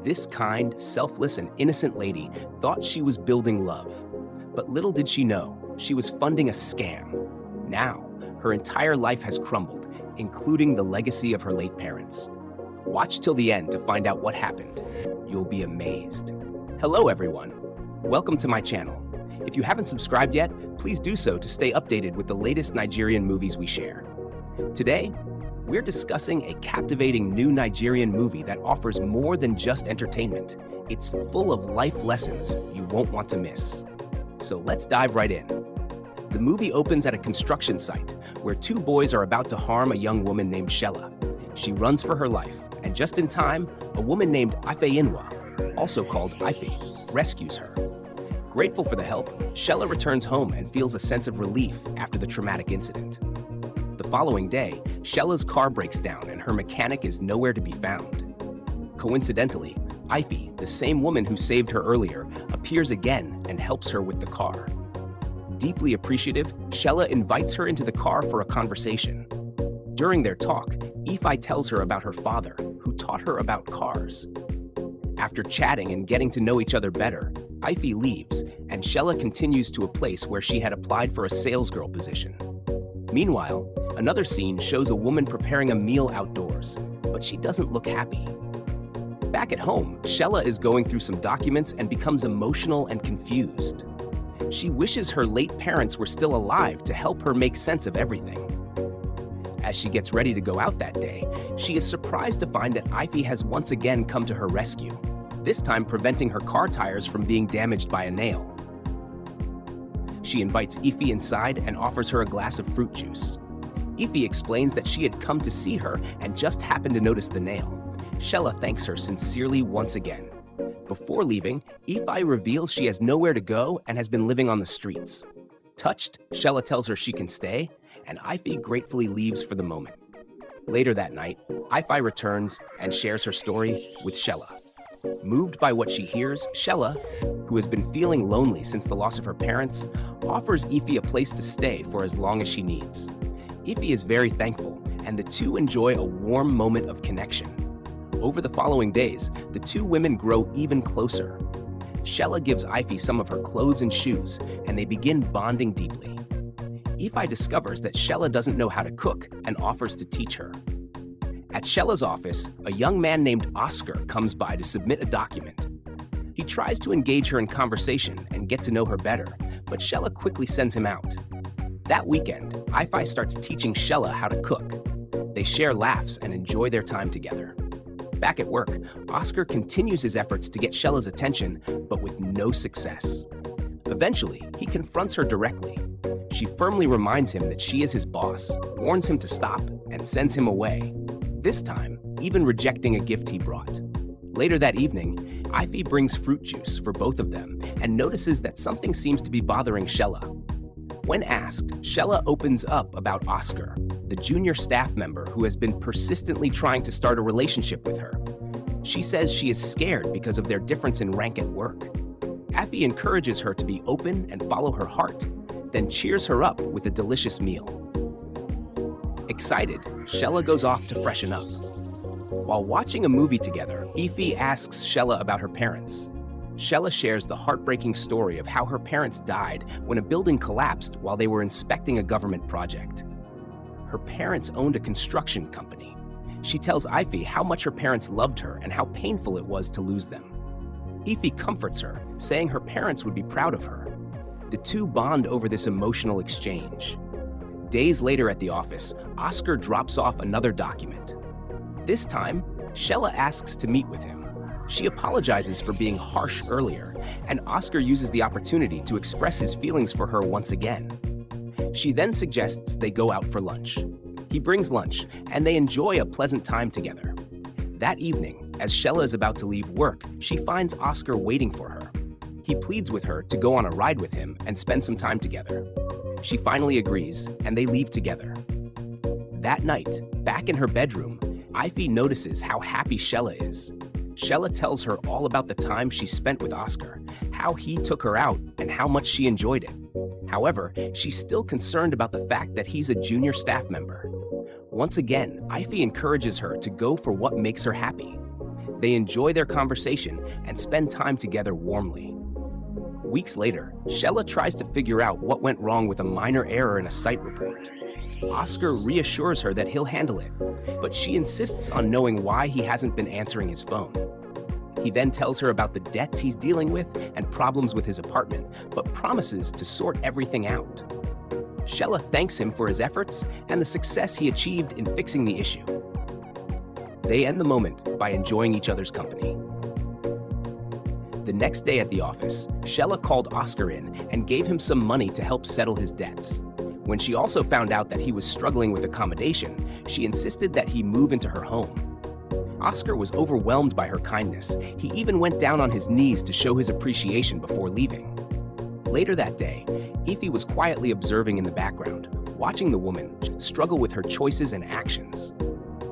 This kind, selfless, and innocent lady thought she was building love. But little did she know, she was funding a scam. Now, her entire life has crumbled, including the legacy of her late parents. Watch till the end to find out what happened. You'll be amazed. Hello, everyone. Welcome to my channel. If you haven't subscribed yet, please do so to stay updated with the latest Nigerian movies we share. Today, we're discussing a captivating new Nigerian movie that offers more than just entertainment. It's full of life lessons you won't want to miss. So let's dive right in. The movie opens at a construction site where two boys are about to harm a young woman named Shella. She runs for her life, and just in time, a woman named Ifeyinwa, also called Ife, rescues her. Grateful for the help, Shella returns home and feels a sense of relief after the traumatic incident. The following day, Shella's car breaks down and her mechanic is nowhere to be found. Coincidentally, Ife, the same woman who saved her earlier, appears again and helps her with the car. Deeply appreciative, Shella invites her into the car for a conversation. During their talk, Ife tells her about her father, who taught her about cars. After chatting and getting to know each other better, Ife leaves, and Shella continues to a place where she had applied for a salesgirl position. Meanwhile, another scene shows a woman preparing a meal outdoors, but she doesn't look happy. Back at home, Shella is going through some documents and becomes emotional and confused. She wishes her late parents were still alive to help her make sense of everything. As she gets ready to go out that day, she is surprised to find that Ife has once again come to her rescue, this time preventing her car tires from being damaged by a nail. She invites Ife inside and offers her a glass of fruit juice. Ife explains that she had come to see her and just happened to notice the nail. Shella thanks her sincerely once again. Before leaving, Ife reveals she has nowhere to go and has been living on the streets. Touched, Shella tells her she can stay, and Ife gratefully leaves for the moment. Later that night, Ife returns and shares her story with Shella. Moved by what she hears, Shella, who has been feeling lonely since the loss of her parents, offers Ife a place to stay for as long as she needs. Ife is very thankful, and the two enjoy a warm moment of connection. Over the following days, the two women grow even closer. Shella gives Ife some of her clothes and shoes, and they begin bonding deeply. Ife discovers that Shella doesn't know how to cook and offers to teach her. At Shella's office, a young man named Oscar comes by to submit a document. He tries to engage her in conversation and get to know her better, but Shella quickly sends him out. That weekend, Ife starts teaching Shella how to cook. They share laughs and enjoy their time together. Back at work, Oscar continues his efforts to get Shella's attention, but with no success. Eventually, he confronts her directly. She firmly reminds him that she is his boss, warns him to stop, and sends him away. This time, even rejecting a gift he brought. Later that evening, Ife brings fruit juice for both of them and notices that something seems to be bothering Shella. When asked, Shella opens up about Oscar, the junior staff member who has been persistently trying to start a relationship with her. She says she is scared because of their difference in rank at work. Ife encourages her to be open and follow her heart, then cheers her up with a delicious meal. Excited, Shella goes off to freshen up. While watching a movie together, Ife asks Shella about her parents. Shella shares the heartbreaking story of how her parents died when a building collapsed while they were inspecting a government project. Her parents owned a construction company. She tells Ife how much her parents loved her and how painful it was to lose them. Ife comforts her, saying her parents would be proud of her. The two bond over this emotional exchange. Days later at the office, Oscar drops off another document. This time, Shella asks to meet with him. She apologizes for being harsh earlier, and Oscar uses the opportunity to express his feelings for her once again. She then suggests they go out for lunch. He brings lunch, and they enjoy a pleasant time together. That evening, as Shella is about to leave work, she finds Oscar waiting for her. He pleads with her to go on a ride with him and spend some time together. She finally agrees, and they leave together. That night, back in her bedroom, Ife notices how happy Shella is. Shella tells her all about the time she spent with Oscar, how he took her out, and how much she enjoyed it. However, she's still concerned about the fact that he's a junior staff member. Once again, Ife encourages her to go for what makes her happy. They enjoy their conversation and spend time together warmly. Weeks later, Shella tries to figure out what went wrong with a minor error in a site report. Oscar reassures her that he'll handle it, but she insists on knowing why he hasn't been answering his phone. He then tells her about the debts he's dealing with and problems with his apartment, but promises to sort everything out. Shella thanks him for his efforts and the success he achieved in fixing the issue. They end the moment by enjoying each other's company. The next day at the office, Shella called Oscar in and gave him some money to help settle his debts. When she also found out that he was struggling with accommodation, she insisted that he move into her home. Oscar was overwhelmed by her kindness. He even went down on his knees to show his appreciation before leaving. Later that day, Ify was quietly observing in the background, watching the woman struggle with her choices and actions.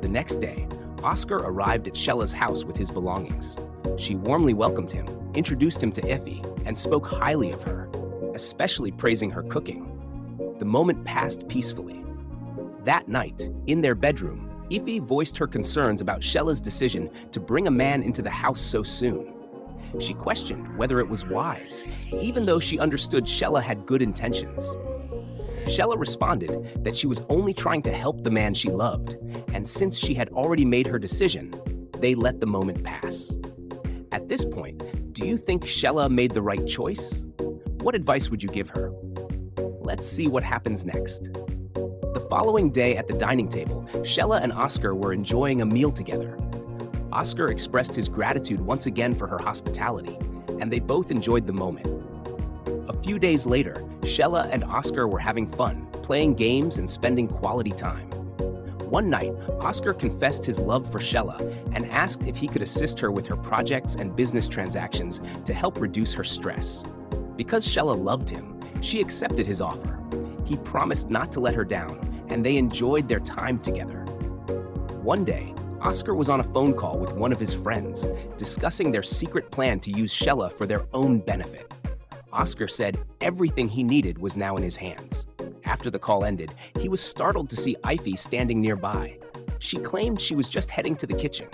The next day, Oscar arrived at Shella's house with his belongings. She warmly welcomed him, introduced him to Ify, and spoke highly of her, especially praising her cooking. The moment passed peacefully. That night, in their bedroom, Ify voiced her concerns about Shella's decision to bring a man into the house so soon. She questioned whether it was wise, even though she understood Shella had good intentions. Shella responded that she was only trying to help the man she loved, and since she had already made her decision, they let the moment pass. At this point, do you think Shella made the right choice? What advice would you give her? Let's see what happens next. The following day at the dining table, Shella and Oscar were enjoying a meal together. Oscar expressed his gratitude once again for her hospitality, and they both enjoyed the moment. A few days later, Shella and Oscar were having fun, playing games and spending quality time. One night, Oscar confessed his love for Shella and asked if he could assist her with her projects and business transactions to help reduce her stress. Because Shella loved him, she accepted his offer. He promised not to let her down, and they enjoyed their time together. One day, Oscar was on a phone call with one of his friends, discussing their secret plan to use Shella for their own benefit. Oscar said everything he needed was now in his hands. After the call ended, he was startled to see Ify standing nearby. She claimed she was just heading to the kitchen.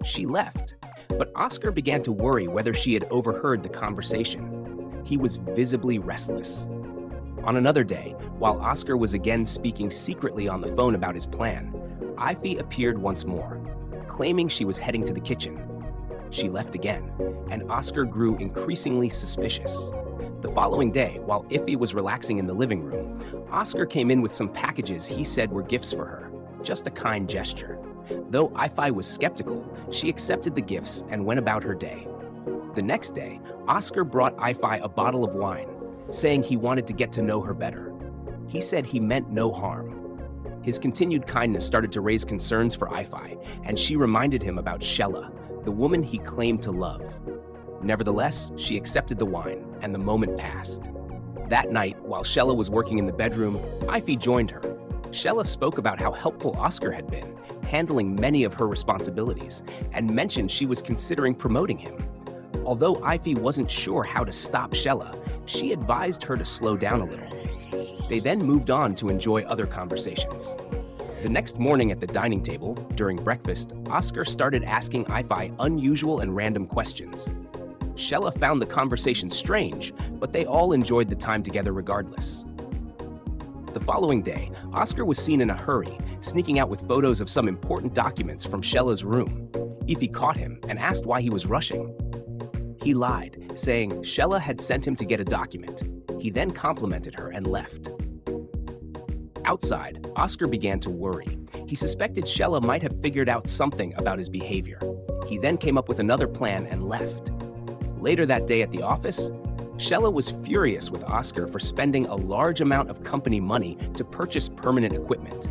She left, but Oscar began to worry whether she had overheard the conversation. He was visibly restless. On another day, while Oscar was again speaking secretly on the phone about his plan, Ify appeared once more, claiming she was heading to the kitchen. She left again, and Oscar grew increasingly suspicious. The following day, while Ify was relaxing in the living room, Oscar came in with some packages he said were gifts for her, just a kind gesture. Though Ify was skeptical, she accepted the gifts and went about her day. The next day, Oscar brought Ify a bottle of wine, saying he wanted to get to know her better. He said he meant no harm. His continued kindness started to raise concerns for Ify, and she reminded him about Shella, the woman he claimed to love. Nevertheless, she accepted the wine, and the moment passed. That night, while Shella was working in the bedroom, Ify joined her. Shella spoke about how helpful Oscar had been, handling many of her responsibilities, and mentioned she was considering promoting him. Although Ify wasn't sure how to stop Shella, she advised her to slow down a little. They then moved on to enjoy other conversations. The next morning at the dining table, during breakfast, Oscar started asking Ify unusual and random questions. Shella found the conversation strange, but they all enjoyed the time together regardless. The following day, Oscar was seen in a hurry, sneaking out with photos of some important documents from Shella's room. Ify caught him and asked why he was rushing. He lied, saying Shella had sent him to get a document. He then complimented her and left. Outside, Oscar began to worry. He suspected Shella might have figured out something about his behavior. He then came up with another plan and left. Later that day at the office, Shella was furious with Oscar for spending a large amount of company money to purchase permanent equipment.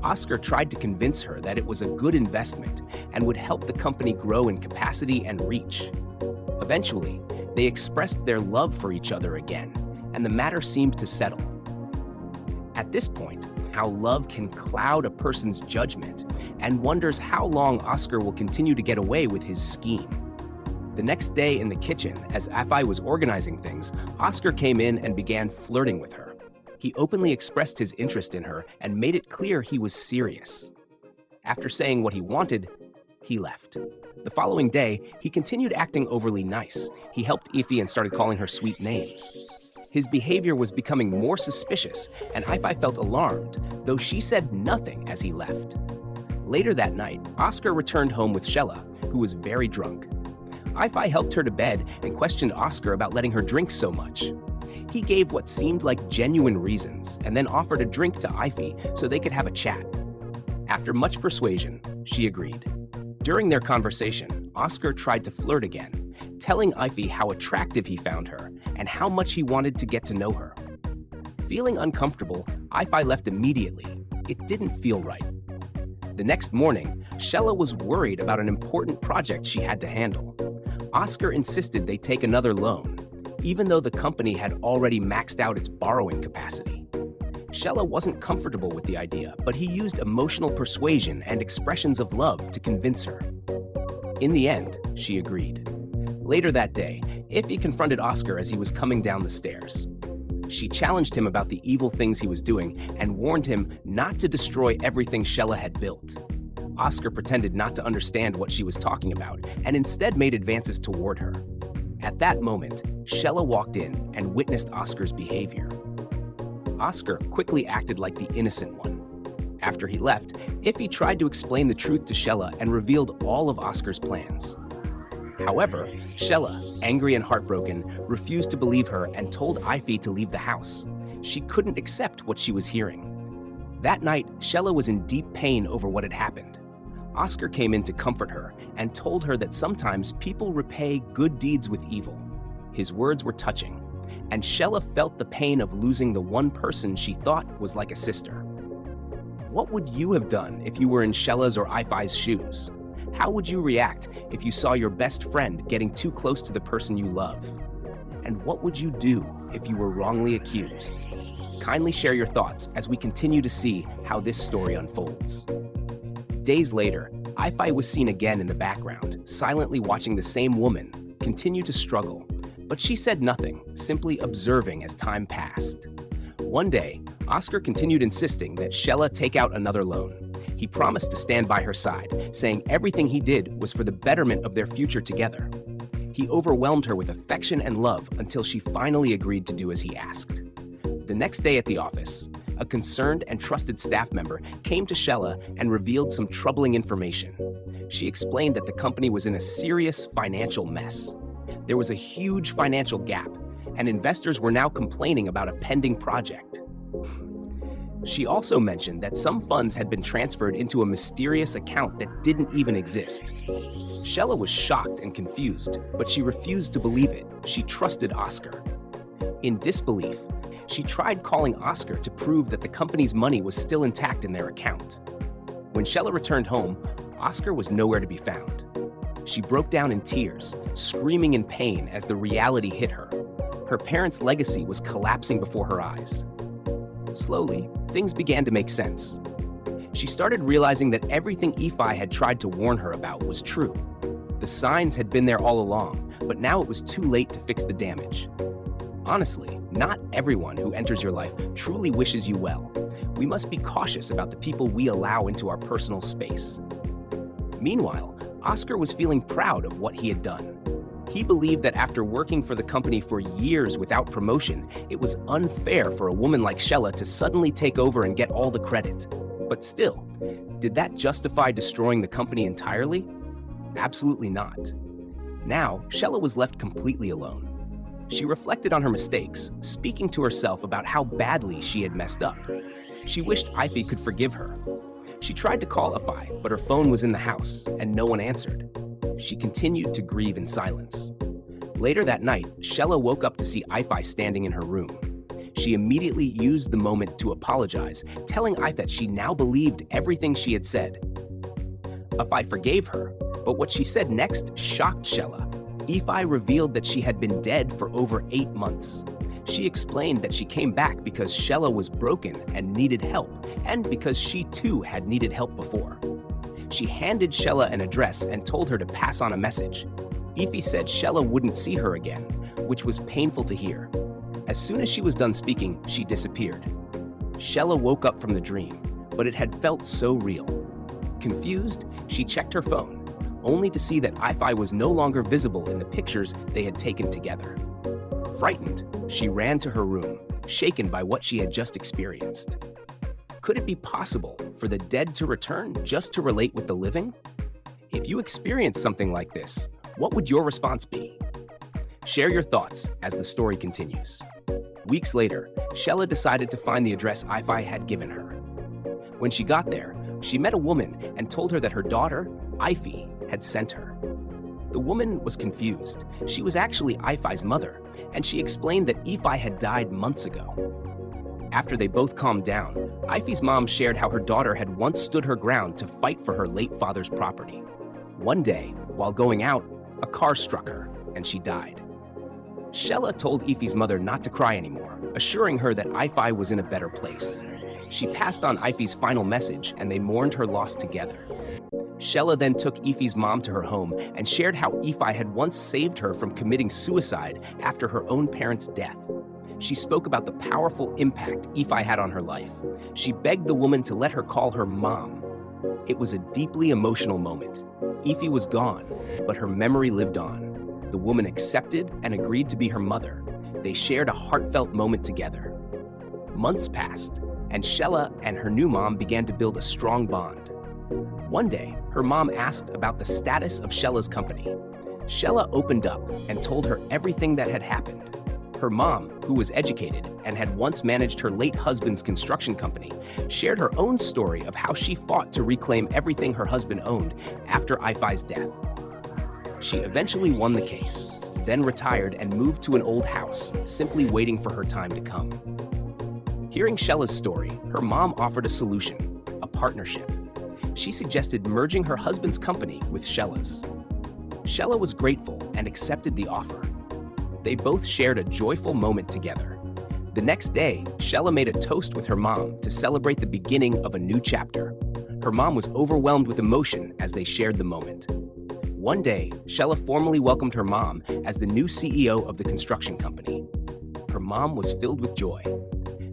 Oscar tried to convince her that it was a good investment and would help the company grow in capacity and reach. Eventually, they expressed their love for each other again, and the matter seemed to settle. At this point, how love can cloud a person's judgment, and wonders how long Oscar will continue to get away with his scheme. The next day in the kitchen, as Ify was organizing things, Oscar came in and began flirting with her. He openly expressed his interest in her and made it clear he was serious. After saying what he wanted, he left. The following day, he continued acting overly nice. He helped Ify and started calling her sweet names. His behavior was becoming more suspicious, and Ify felt alarmed, though she said nothing as he left. Later that night, Oscar returned home with Shella, who was very drunk. Ify helped her to bed and questioned Oscar about letting her drink so much. He gave what seemed like genuine reasons and then offered a drink to Ify so they could have a chat. After much persuasion, she agreed. During their conversation, Oscar tried to flirt again, telling Ify how attractive he found her and how much he wanted to get to know her. Feeling uncomfortable, Ify left immediately. It didn't feel right. The next morning, Shella was worried about an important project she had to handle. Oscar insisted they take another loan, even though the company had already maxed out its borrowing capacity. Shella wasn't comfortable with the idea, but he used emotional persuasion and expressions of love to convince her. In the end, she agreed. Later that day, Ify confronted Oscar as he was coming down the stairs. She challenged him about the evil things he was doing and warned him not to destroy everything Shella had built. Oscar pretended not to understand what she was talking about and instead made advances toward her. At that moment, Shella walked in and witnessed Oscar's behavior. Oscar quickly acted like the innocent one. After he left, Ify tried to explain the truth to Shella and revealed all of Oscar's plans. However, Shella, angry and heartbroken, refused to believe her and told Ify to leave the house. She couldn't accept what she was hearing. That night, Shella was in deep pain over what had happened. Oscar came in to comfort her and told her that sometimes people repay good deeds with evil. His words were touching, and Shella felt the pain of losing the one person she thought was like a sister. What would you have done if you were in Shella's or Ify's shoes? How would you react if you saw your best friend getting too close to the person you love? And what would you do if you were wrongly accused? Kindly share your thoughts as we continue to see how this story unfolds. Days later, Ify was seen again in the background, silently watching the same woman continue to struggle. But she said nothing, simply observing as time passed. One day, Oscar continued insisting that Shella take out another loan. He promised to stand by her side, saying everything he did was for the betterment of their future together. He overwhelmed her with affection and love until she finally agreed to do as he asked. The next day at the office, a concerned and trusted staff member came to Shella and revealed some troubling information. She explained that the company was in a serious financial mess. There was a huge financial gap, and investors were now complaining about a pending project. She also mentioned that some funds had been transferred into a mysterious account that didn't even exist. Shella was shocked and confused, but she refused to believe it. She trusted Oscar. In disbelief, she tried calling Oscar to prove that the company's money was still intact in their account. When Shella returned home, Oscar was nowhere to be found. She broke down in tears, screaming in pain as the reality hit her. Her parents' legacy was collapsing before her eyes. Slowly, things began to make sense. She started realizing that everything Ify had tried to warn her about was true. The signs had been there all along, but now it was too late to fix the damage. Honestly, not everyone who enters your life truly wishes you well. We must be cautious about the people we allow into our personal space. Meanwhile, Oscar was feeling proud of what he had done. He believed that after working for the company for years without promotion, it was unfair for a woman like Shella to suddenly take over and get all the credit. But still, did that justify destroying the company entirely? Absolutely not. Now, Shella was left completely alone. She reflected on her mistakes, speaking to herself about how badly she had messed up. She wished Ify could forgive her. She tried to call Ify, but her phone was in the house, and no one answered. She continued to grieve in silence. Later that night, Shella woke up to see Ify standing in her room. She immediately used the moment to apologize, telling Ify that she now believed everything she had said. Ify forgave her, but what she said next shocked Shella. Ify revealed that she had been dead for over 8 months. She explained that she came back because Shella was broken and needed help, and because she too had needed help before. She handed Shella an address and told her to pass on a message. Ify said Shella wouldn't see her again, which was painful to hear. As soon as she was done speaking, she disappeared. Shella woke up from the dream, but it had felt so real. Confused, she checked her phone. only to see that Ify was no longer visible in the pictures they had taken together. Frightened, she ran to her room, shaken by what she had just experienced. Could it be possible for the dead to return just to relate with the living? If you experienced something like this, what would your response be? Share your thoughts as the story continues. Weeks later, Shella decided to find the address Ify had given her. When she got there, she met a woman and told her that her daughter, Ify, had sent her. The woman was confused. She was actually Ify's mother, and she explained that Ify had died months ago. After they both calmed down, Ify's mom shared how her daughter had once stood her ground to fight for her late father's property. One day, while going out, a car struck her, and she died. Shella told Ify's mother not to cry anymore, assuring her that Ify was in a better place. She passed on Ify's final message, and they mourned her loss together. Shella then took Ify's mom to her home and shared how Ify had once saved her from committing suicide after her own parents' death. She spoke about the powerful impact Ify had on her life. She begged the woman to let her call her mom. It was a deeply emotional moment. Ify was gone, but her memory lived on. The woman accepted and agreed to be her mother. They shared a heartfelt moment together. Months passed, and Shella and her new mom began to build a strong bond. One day, her mom asked about the status of Shella's company. Shella opened up and told her everything that had happened. Her mom, who was educated and had once managed her late husband's construction company, shared her own story of how she fought to reclaim everything her husband owned after Ify's death. She eventually won the case, then retired and moved to an old house, simply waiting for her time to come. Hearing Shella's story, her mom offered a solution, a partnership. She suggested merging her husband's company with Shella's. Shella was grateful and accepted the offer. They both shared a joyful moment together. The next day, Shella made a toast with her mom to celebrate the beginning of a new chapter. Her mom was overwhelmed with emotion as they shared the moment. One day, Shella formally welcomed her mom as the new CEO of the construction company. Her mom was filled with joy.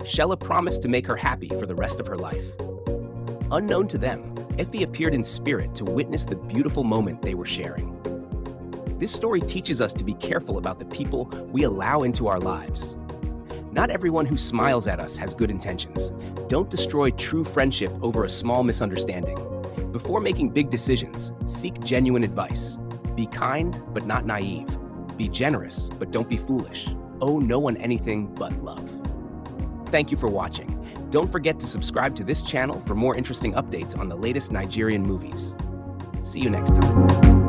Shella promised to make her happy for the rest of her life. Unknown to them, Ify appeared in spirit to witness the beautiful moment they were sharing. This story teaches us to be careful about the people we allow into our lives. Not everyone who smiles at us has good intentions. Don't destroy true friendship over a small misunderstanding. Before making big decisions, seek genuine advice. Be kind, but not naive. Be generous, but don't be foolish. Owe no one anything but love. Thank you for watching. Don't forget to subscribe to this channel for more interesting updates on the latest Nigerian movies. See you next time.